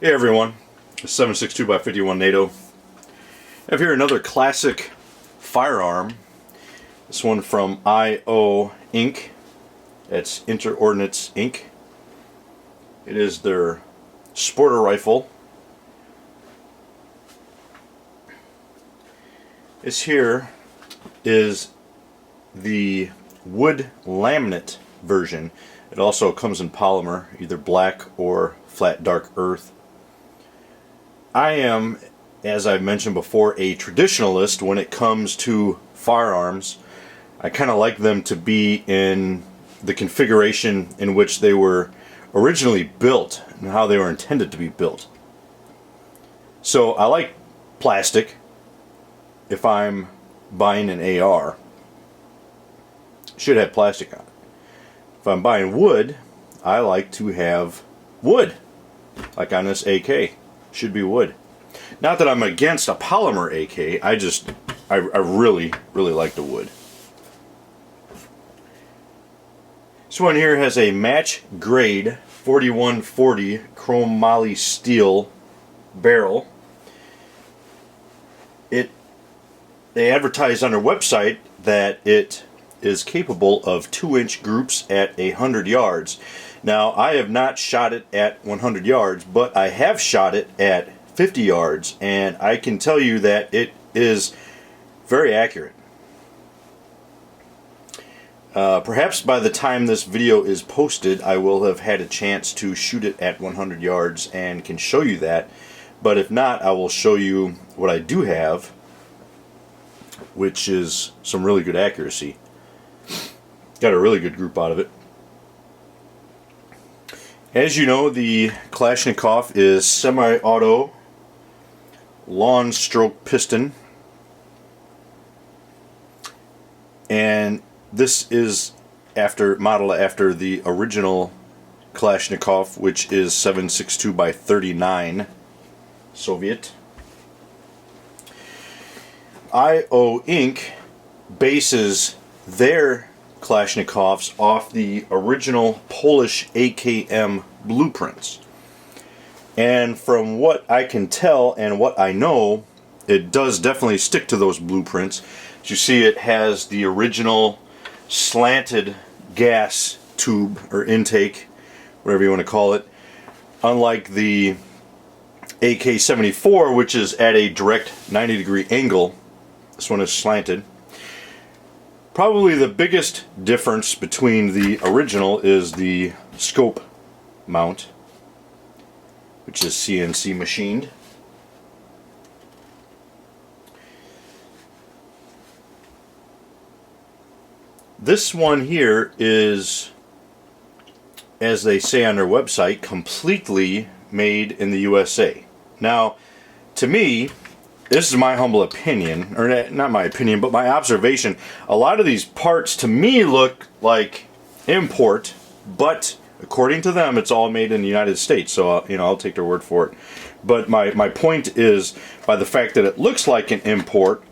Hey everyone, 7.62 by 51 NATO. I have here another classic firearm. This one from IO Inc. It's Interordnance Inc. It is their sporter rifle. This here is the wood laminate version. It also comes in polymer, either black or flat dark earth. I am, as I've mentioned before, a traditionalist when it comes to firearms. I kind of like them to be in the configuration in which they were originally built and how they were intended to be built. So I like plastic if I'm buying an AR. It should have plastic on it. If I'm buying wood, I like to have wood. Like on this AK. Should be wood. Not that I'm against a polymer AK, I really like the wood. This one here has a match grade 4140 chrome moly steel barrel. They advertise on their website that it is capable of 2-inch groups at 100 yards. Now, I have not shot it at 100 yards, but I have shot it at 50 yards, and I can tell you that it is very accurate. Perhaps by the time this video is posted, I will have had a chance to shoot it at 100 yards and can show you that. But if not, I will show you what I do have, which is some really good accuracy. Got a really good group out of it. As you know, the Kalashnikov is semi-auto lawn stroke piston, and this is modeled after the original Kalashnikov, which is 7.62 by 39 Soviet. IO Inc. bases their Kalashnikovs off the original Polish AKM blueprints. And from what I can tell and what I know, it does definitely stick to those blueprints. As you see, it has the original slanted gas tube or intake, whatever you want to call it, unlike the AK-74, which is at a direct 90-degree angle. This one is slanted. Probably the biggest difference between the original is the scope mount, which is CNC machined. This one here is, as they say on their website, completely made in the USA. Now, to me, this is my humble opinion, or not my opinion, but my observation. A lot of these parts to me look like import, but according to them, it's all made in the United States. So I'll take their word for it. But my point is, by the fact that it looks like an import,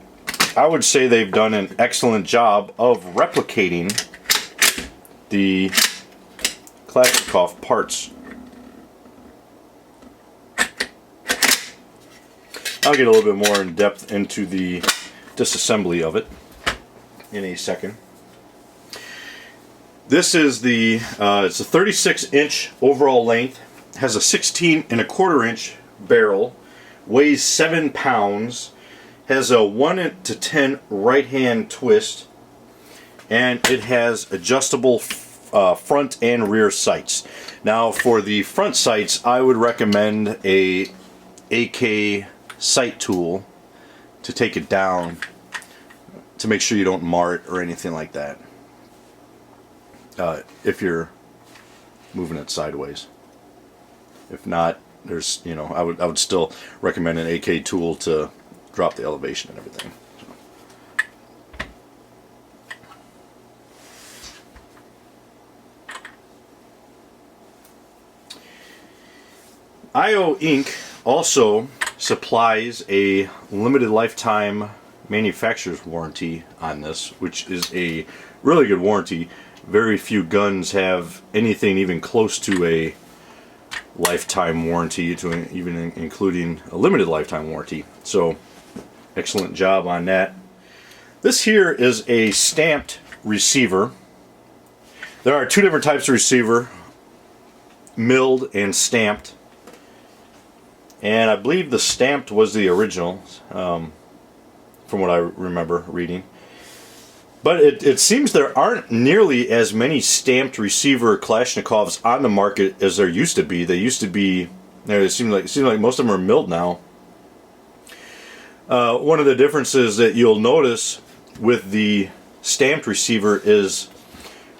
I would say they've done an excellent job of replicating the Kalashnikov parts. I'll get a little bit more in depth into the disassembly of it in a second. This is it's a 36-inch overall length, has a 16.25-inch barrel, weighs 7 pounds, has a 1-to-10 right-hand twist, and it has adjustable front and rear sights. Now, for the front sights, I would recommend a AK sight tool to take it down to make sure you don't mar it or anything like that if you're moving it sideways. If not, there's I would still recommend an AK tool to drop the elevation and everything. IO Inc. also supplies a limited lifetime manufacturer's warranty on this, which is a really good warranty. Very few guns have anything even close to a lifetime warranty, to even including a limited lifetime warranty. So excellent job on that. This here is a stamped receiver. There are two different types of receiver, milled and stamped. And I believe the stamped was the original, from what I remember reading. But it seems there aren't nearly as many stamped receiver Kalashnikovs on the market as there used to be. They used to be, it seems like most of them are milled now. One of the differences that you'll notice with the stamped receiver is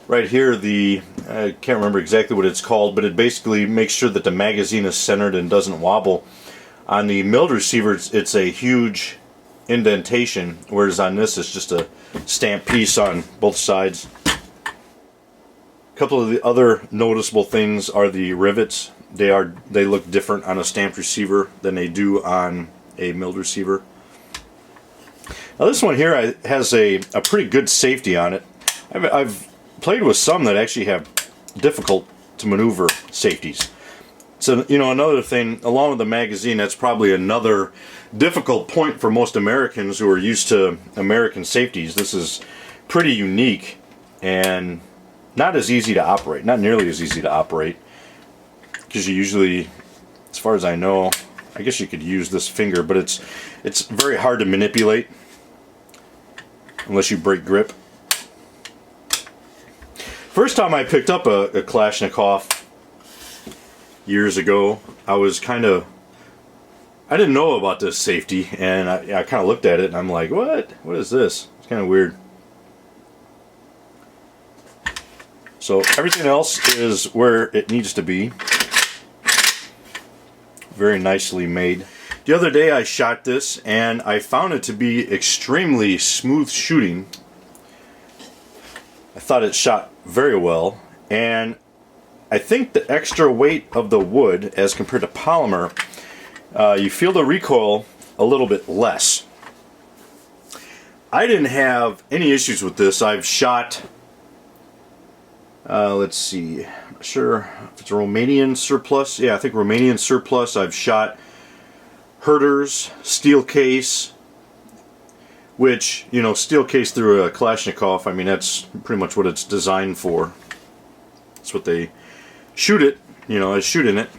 right here, I can't remember exactly what it's called, but it basically makes sure that the magazine is centered and doesn't wobble. On the milled receiver, it's a huge indentation, whereas on this it's just a stamped piece on both sides. A couple of the other noticeable things are the rivets. They look different on a stamped receiver than they do on a milled receiver. Now this one here has a pretty good safety on it. I've played with some that actually have difficult to maneuver safeties. So, you know, another thing, along with the magazine, that's probably another difficult point for most Americans who are used to American safeties. This is pretty unique and not as easy to operate, not nearly as easy to operate, because you usually, as far as I know, I guess you could use this finger, but it's very hard to manipulate unless you break grip. First time I picked up a Kalashnikov years ago, I didn't know about this safety, and I kind of looked at it and I'm like, what is this? It's kind of weird. So everything else is where it needs to be. Very nicely made. The other day I shot this and I found it to be extremely smooth shooting. I thought it shot very well, and I think the extra weight of the wood as compared to polymer, you feel the recoil a little bit less. I didn't have any issues with this. I've shot, let's see, I'm not sure if it's a Romanian surplus. Yeah, I think Romanian surplus. I've shot Herder's steel case, which, you know, steel case through a Kalashnikov, I mean, that's pretty much what it's designed for. That's what they shoot it, you know, as shooting it.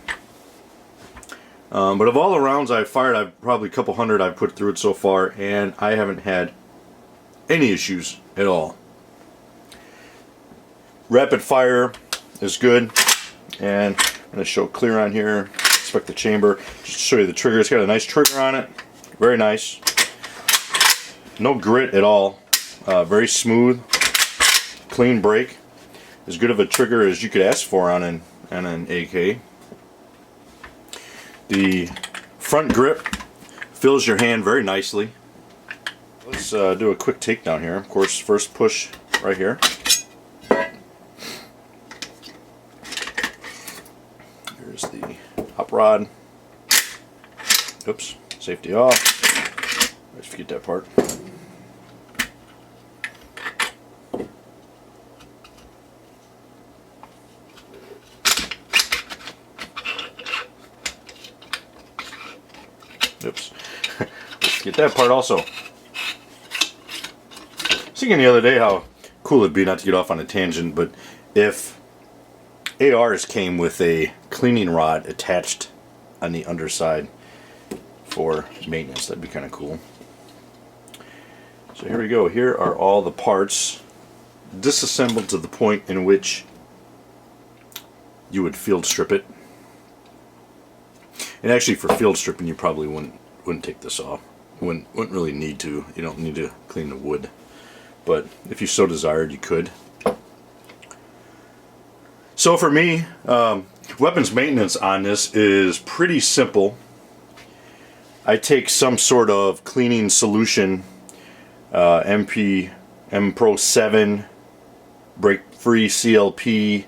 But of all the rounds I've fired, I've probably a couple hundred I've put through it so far, and I haven't had any issues at all. Rapid fire is good, and I'm going to show clear on here. Inspect the chamber. Just to show you the trigger. It's got a nice trigger on it. Very nice. No grit at all. Very smooth, clean break. As good of a trigger as you could ask for on an AK. The front grip fills your hand very nicely. Let's do a quick takedown here. Of course, first push right here. Here's the hop rod. Oops, safety off. Let's forget that part. Oops. Let's get that part also. I was thinking the other day how cool it'd be, not to get off on a tangent, but if ARs came with a cleaning rod attached on the underside for maintenance, that'd be kind of cool. So here we go. Here are all the parts disassembled to the point in which you would field strip it. And actually, for field stripping, you probably wouldn't take this off. Wouldn't really need to. You don't need to clean the wood, but if you so desired, you could. So for me, weapons maintenance on this is pretty simple. I take some sort of cleaning solution, M Pro 7, break free CLP.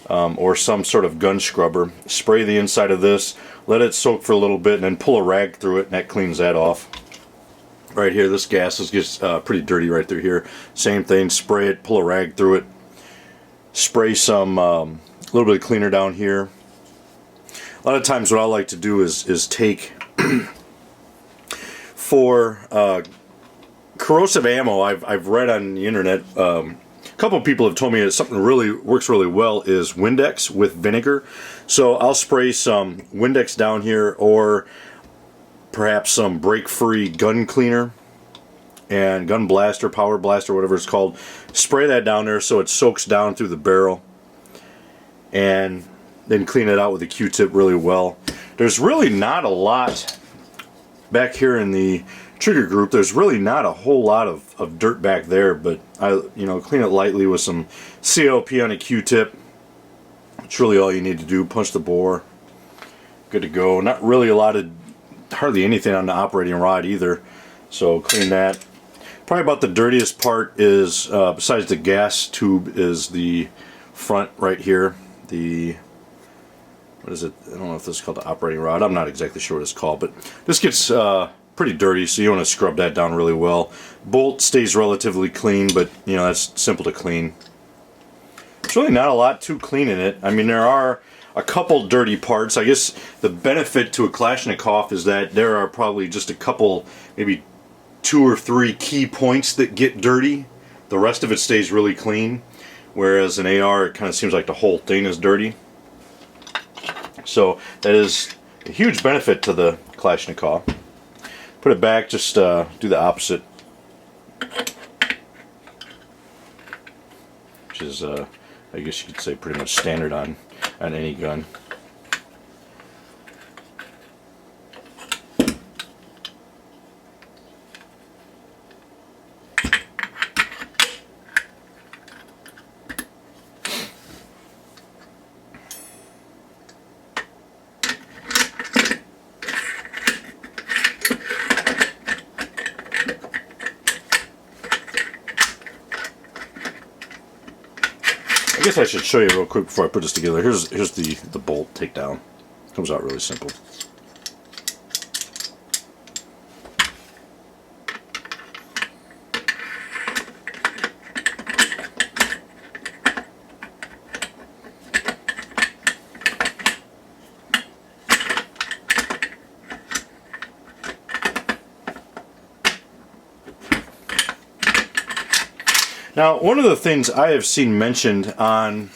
Or some sort of gun scrubber. Spray the inside of this, let it soak for a little bit, and then pull a rag through it, and that cleans that off. Right here, this gas gets pretty dirty right through here. Same thing, spray it, pull a rag through it. Spray some, a little bit of cleaner down here. A lot of times what I like to do is take for corrosive ammo. I've read on the internet, a couple of people have told me that something really works really well is Windex with vinegar. So I'll spray some Windex down here, or perhaps some break-free gun cleaner and gun blaster, power blaster, whatever it's called. Spray that down there so it soaks down through the barrel, and then clean it out with a Q-tip really well. There's really not a lot back here in the trigger group. There's really not a whole lot of dirt back there, but I clean it lightly with some CLP on a Q-tip. It's really all you need to do. Punch the bore, good to go. Not really a lot of, hardly anything on the operating rod either, so clean that. Probably about the dirtiest part is, besides the gas tube, is the front right here. The, what is it? I don't know if this is called the operating rod. I'm not exactly sure what it's called, but this gets pretty dirty, so you want to scrub that down really well. Bolt stays relatively clean, but that's simple to clean. There's really not a lot to clean in it. I mean, there are a couple dirty parts. I guess the benefit to a Kalashnikov is that there are probably just a couple, maybe 2 or 3 key points that get dirty. The rest of it stays really clean, whereas an AR, it kind of seems like the whole thing is dirty. So that is a huge benefit to the Kalashnikov. Put it back, just do the opposite, which is, I guess you could say, pretty much standard on any gun. I guess I should show you real quick before I put this together. Here's the bolt takedown. Comes out really simple. Now, one of the things I have seen mentioned on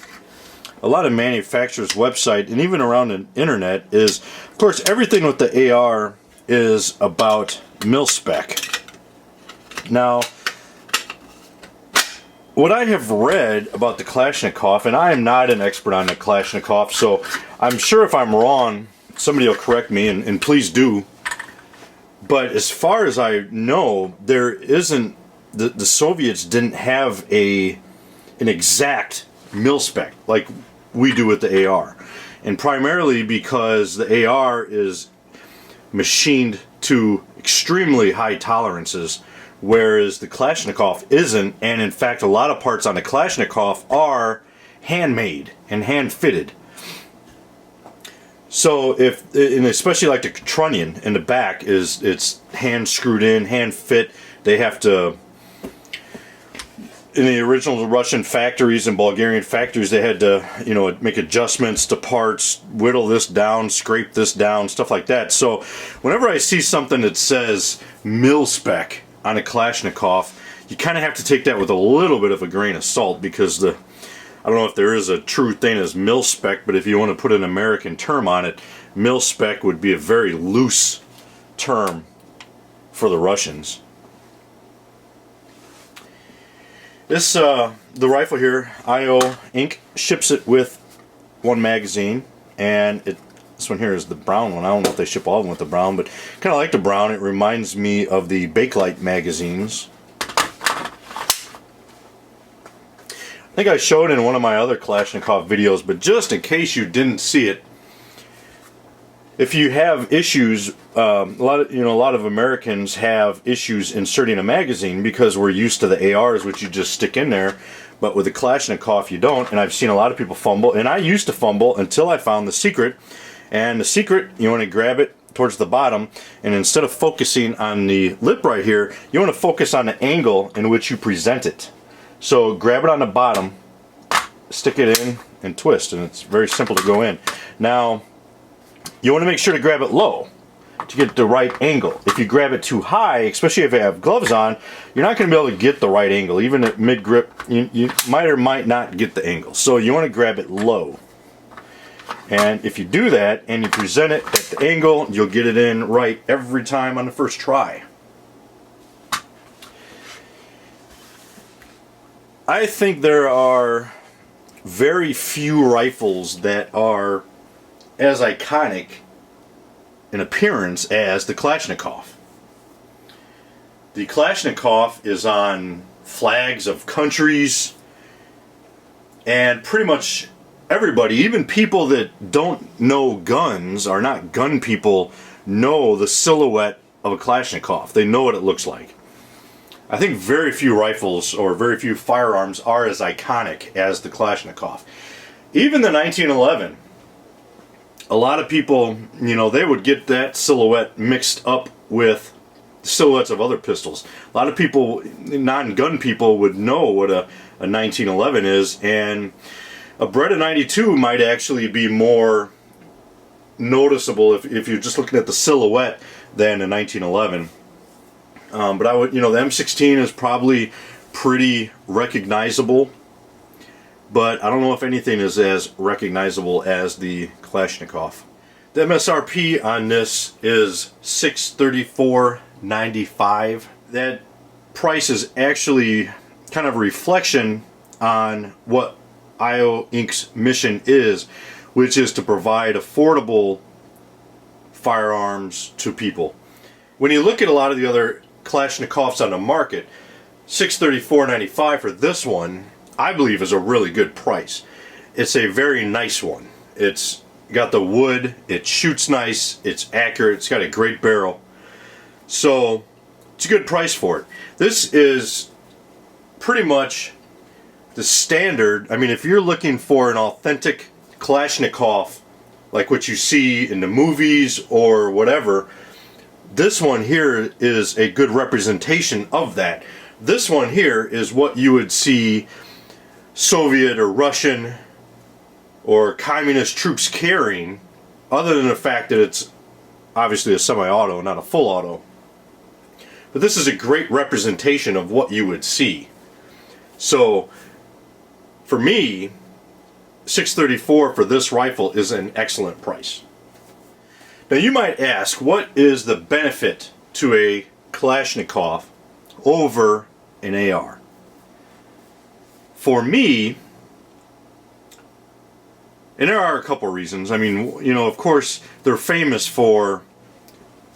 a lot of manufacturers' website and even around the internet is, of course, everything with the AR is about mil-spec. Now, what I have read about the Kalashnikov, and I am not an expert on the Kalashnikov, so I'm sure if I'm wrong, somebody will correct me, and please do. But as far as I know, there isn't, the Soviets didn't have an exact mil-spec like we do with the AR. And primarily because the AR is machined to extremely high tolerances, whereas the Kalashnikov isn't, and in fact a lot of parts on the Kalashnikov are handmade and hand-fitted. So and especially like the trunnion in the back it's hand screwed in, hand fit. They have to, in the original Russian factories and Bulgarian factories, they had to, make adjustments to parts, whittle this down, scrape this down, stuff like that. So whenever I see something that says mil-spec on a Kalashnikov, you kind of have to take that with a little bit of a grain of salt, because I don't know if there is a true thing as mil-spec, but if you want to put an American term on it, mil-spec would be a very loose term for the Russians. This, the rifle here, IO Inc. ships it with one magazine, and this one here is the brown one. I don't know if they ship all of them with the brown, but kind of like the brown. It reminds me of the Bakelite magazines. I think I showed in one of my other Kalashnikov videos, but just in case you didn't see it, if you have issues, a lot of Americans have issues inserting a magazine because we're used to the ARs, which you just stick in there, but with the Kalashnikov you don't. And I've seen a lot of people fumble, and I used to fumble until I found the secret. And the secret, you want to grab it towards the bottom, and instead of focusing on the lip right here, you want to focus on the angle in which you present it. So grab it on the bottom, stick it in, and twist, and it's very simple to go in. Now, you want to make sure to grab it low to get the right angle. If you grab it too high, especially if you have gloves on, you're not going to be able to get the right angle. Even at mid grip, you might or might not get the angle. So you want to grab it low. And if you do that and you present it at the angle, you'll get it in right every time on the first try. I think there are very few rifles that are as iconic in appearance as the Kalashnikov. The Kalashnikov is on flags of countries, and pretty much everybody, even people that don't know guns, are not gun people, know the silhouette of a Kalashnikov. They know what it looks like. I think very few rifles or very few firearms are as iconic as the Kalashnikov. Even the 1911, a lot of people, you know, they would get that silhouette mixed up with silhouettes of other pistols. A lot of people, non-gun people, would know what a 1911 is, and a Beretta 92 might actually be more noticeable if you're just looking at the silhouette than a 1911. But I would, you know, the M16 is probably pretty recognizable, but I don't know if anything is as recognizable as the Kalashnikov. The MSRP on this is $634.95. That price is actually kind of a reflection on what IO Inc.'s mission is, which is to provide affordable firearms to people. When you look at a lot of the other Kalashnikovs on the market, $634.95 for this one, I believe, is a really good price. It's a very nice one. It's got the wood, it shoots nice, it's accurate, it's got a great barrel. So it's a good price for it. This is pretty much the standard. I mean, if you're looking for an authentic Kalashnikov, like what you see in the movies or whatever, this one here is a good representation of that. This one here is what you would see Soviet or Russian or communist troops carrying, other than the fact that it's obviously a semi-auto, not a full auto. But this is a great representation of what you would see. So for me, $634 for this rifle is an excellent price. Now you might ask, what is the benefit to a Kalashnikov over an AR? For me, and there are a couple reasons. I mean, you know, of course, they're famous for,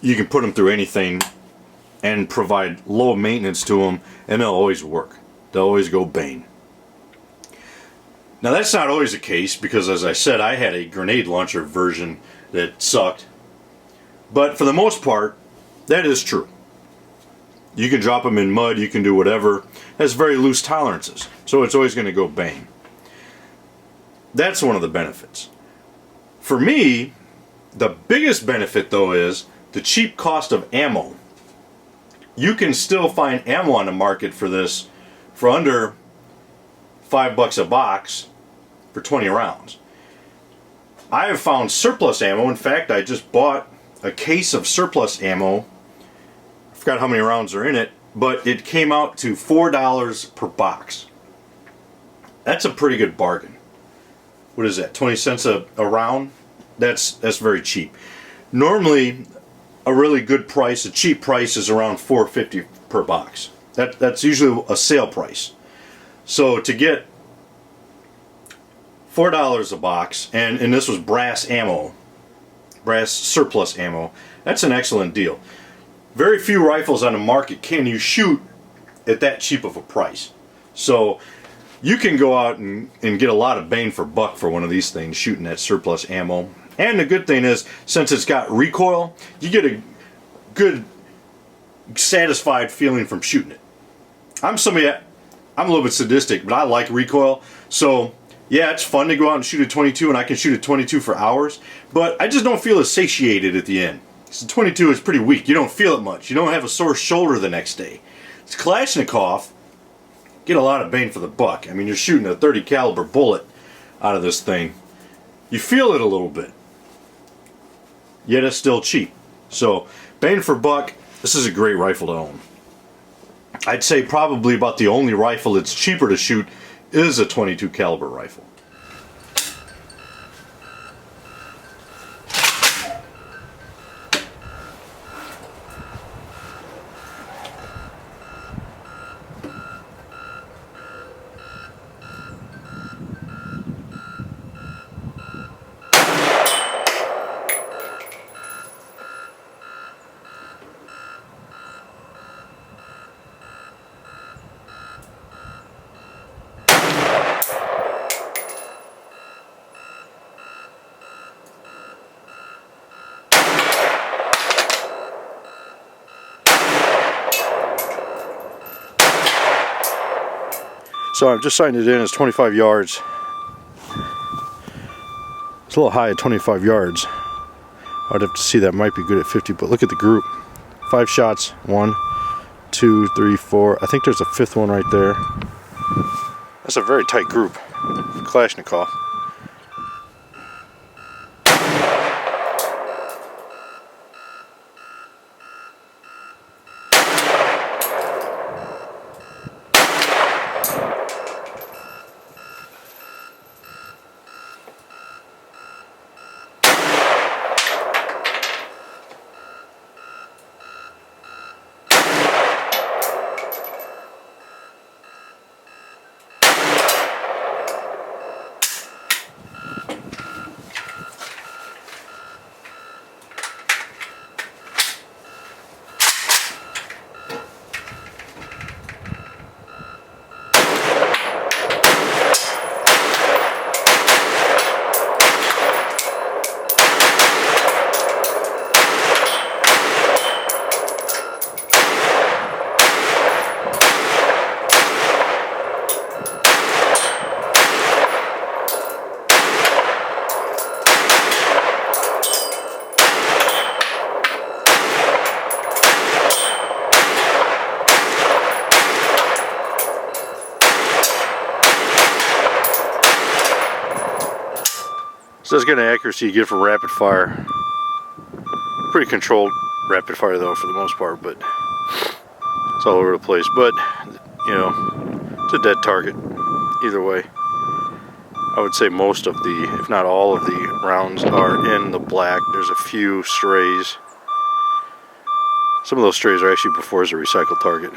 you can put them through anything and provide low maintenance to them, and they'll always work. They'll always go bang. Now that's not always the case, because as I said, I had a grenade launcher version that sucked. But for the most part, that is true. You can drop them in mud, you can do whatever. It has very loose tolerances, so it's always going to go bang. That's one of the benefits. For me, the biggest benefit though is the cheap cost of ammo. You can still find ammo on the market for this for under $5 a box for 20 rounds. I have found surplus ammo. In fact, I just bought a case of surplus ammo. I forgot how many rounds are in it, but it came out to $4 per box. That's a pretty good bargain. What is that, 20 cents a round? That's very cheap. Normally, a really good price, a cheap price, is around $4.50 per box. That's usually a sale price. So to get $4 a box, and this was brass ammo, brass surplus ammo, that's an excellent deal. Very few rifles on the market can you shoot at that cheap of a price. So you can go out and get a lot of bang for buck for one of these things, shooting that surplus ammo. And the good thing is, since it's got recoil, you get a good, satisfied feeling from shooting it. I'm a little bit sadistic, but I like recoil. So yeah, it's fun to go out and shoot a 22, and I can shoot a 22 for hours, but I just don't feel as satiated at the end. So 22 is pretty weak. You don't feel it much. You don't have a sore shoulder the next day. It's Kalashnikov, get a lot of bang for the buck. I mean, you're shooting a 30 caliber bullet out of this thing. You feel it a little bit. yet it's still cheap. So bang for buck, this is a great rifle to own. I'd say probably about the only rifle that's cheaper to shoot is a .22 caliber rifle. So I've just signed it in as 25 yards. It's a little high at 25 yards. I'd have to see, that might be good at 50, but look at the group. 5 shots, 1, 2, 3, 4. I think there's a 5th one right there. That's a very tight group. Kalashnikov. So that's the kind of accuracy you get for rapid fire. Pretty controlled rapid fire though for the most part, but it's all over the place. But you know, it's a dead target either way. I would say most of the, if not all of the rounds are in the black. There's a few strays. Some of those strays are actually before as a recycled target.